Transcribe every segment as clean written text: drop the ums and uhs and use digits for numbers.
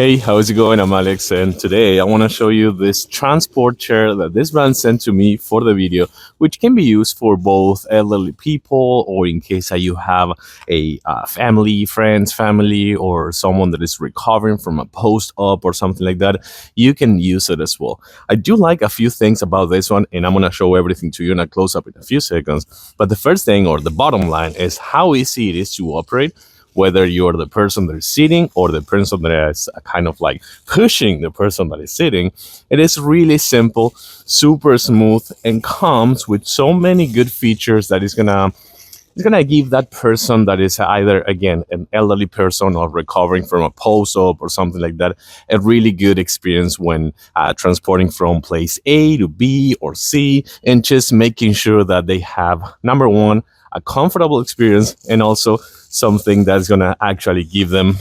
Hey, how's it going? I'm Alex, and today I want to show you this transport chair that this brand sent to me for the video, which can be used for both elderly people or in case that you have a family, or someone that is recovering from a post-op or something like that. You can use it as well. I do like a few things about this one, and I'm going to show everything to you in a close-up in a few seconds. But the first thing, or the bottom line, is how easy it is to operate, whether you're the person that is sitting or the person that is kind of like pushing the person that is sitting. It is really simple, super smooth, and comes with so many good features that it's gonna give that person that is either, again, an elderly person or recovering from a post-op or something like that, a really good experience when transporting from place A to B or C, and just making sure that they have, number one, a comfortable experience, and also something that's gonna actually give them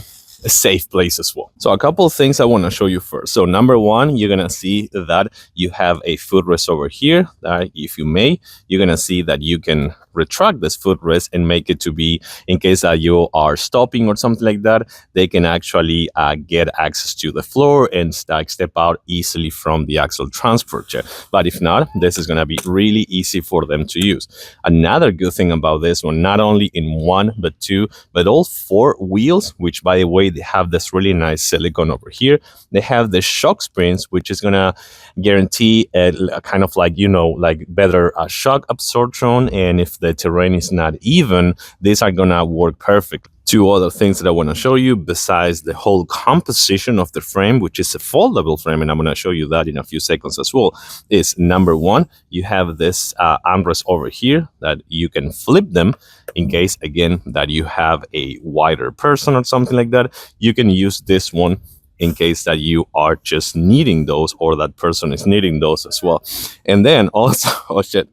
a safe place as well. So a couple of things I want to show you first. So number one, you're gonna see that you have a footrest over here. If you may, you're gonna see that you can retract this footrest and make it to be, in case that you are stopping or something like that, they can actually get access to the floor and step out easily from the actual transport chair. But if not, this is gonna be really easy for them to use. Another good thing about this one, not only in one but two, but all four wheels, which by the way, they have this really nice silicone over here. They have the shock springs, which is gonna guarantee a kind of like, like better shock absorption, and if the terrain is not even, these are gonna work perfectly. Two other things that I want to show you besides the whole composition of the frame, which is a foldable frame, and I'm going to show you that in a few seconds as well, is number one, you have this armrest over here that you can flip them in case, again, that you have a wider person or something like that. You can use this one in case that you are just needing those, or that person is needing those as well. And then also, oh shit.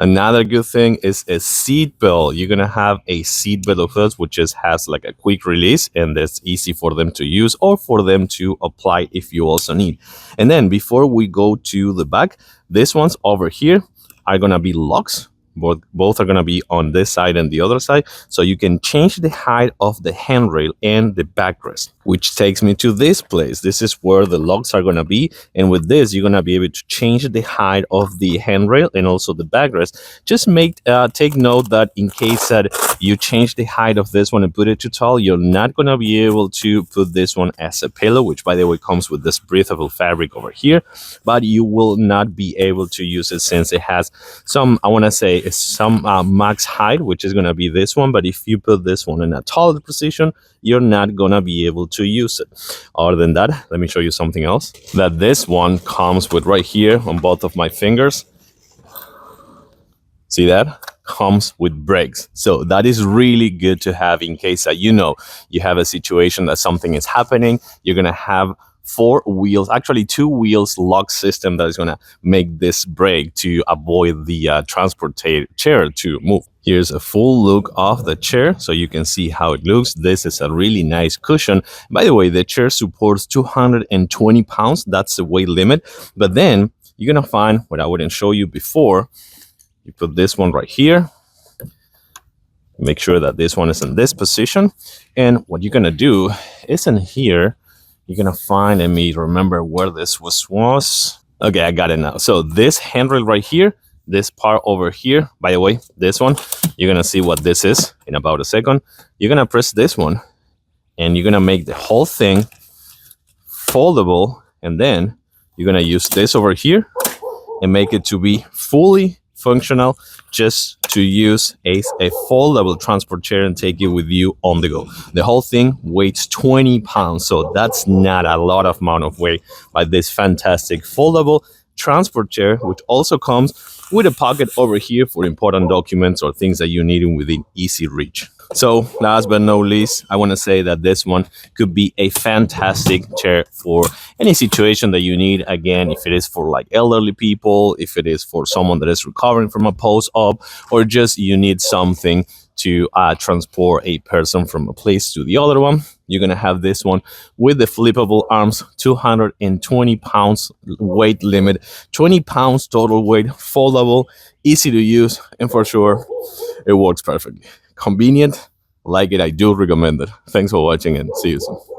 Another good thing is a seat belt. You're gonna have a seat belt of this, which just has like a quick release, and that's easy for them to use or for them to apply if you also need. And then before we go to the back, these ones over here are gonna be locks. Both are going to be on this side and the other side, so you can change the height of the handrail and the backrest, which takes me to this place. This is where the locks are going to be, and with this you're going to be able to change the height of the handrail and also the backrest. Just take note that in case that you change the height of this one and put it too tall, you're not going to be able to put this one as a pillow, which by the way comes with this breathable fabric over here, but you will not be able to use it since it has some, I want to say, some max height, which is going to be this one. But if you put this one in a taller position, you're not going to be able to use it. Other than that, let me show you something else that this one comes with right here on both of my fingers. See that? Comes with brakes. So that is really good to have in case that you have a situation that something is happening. You're going to have four wheels, actually two wheels lock system that is going to make this brake to avoid the transport chair to move. Here's a full look of the chair so you can see how it looks. This is a really nice cushion. By the way, the chair supports 220 pounds. That's the weight limit. But then you're going to find what I wouldn't show you before. You put this one right here. Make sure that this one is in this position. And what you're going to do is in here, you're going to find, let me remember where this was. Okay, I got it now. So this handrail right here, this part over here, by the way, this one, you're going to see what this is in about a second. You're going to press this one and you're going to make the whole thing foldable. And then you're going to use this over here and make it to be fully functional, just to use a foldable transport chair and take it with you on the go. The whole thing weighs 20 pounds, so that's not a lot of amount of weight by this fantastic foldable transport chair, which also comes with a pocket over here for important documents or things that you need within easy reach. So last but not least, I want to say that this one could be a fantastic chair for any situation that you need. Again, if it is for like elderly people, if it is for someone that is recovering from a post-op, or just you need something to transport a person from a place to the other one, you're going to have this one with the flippable arms, 220 pounds weight limit, 20 pounds total weight, foldable, easy to use, and for sure, it works perfectly. Convenient, like it, I do recommend it. Thanks for watching and see you soon.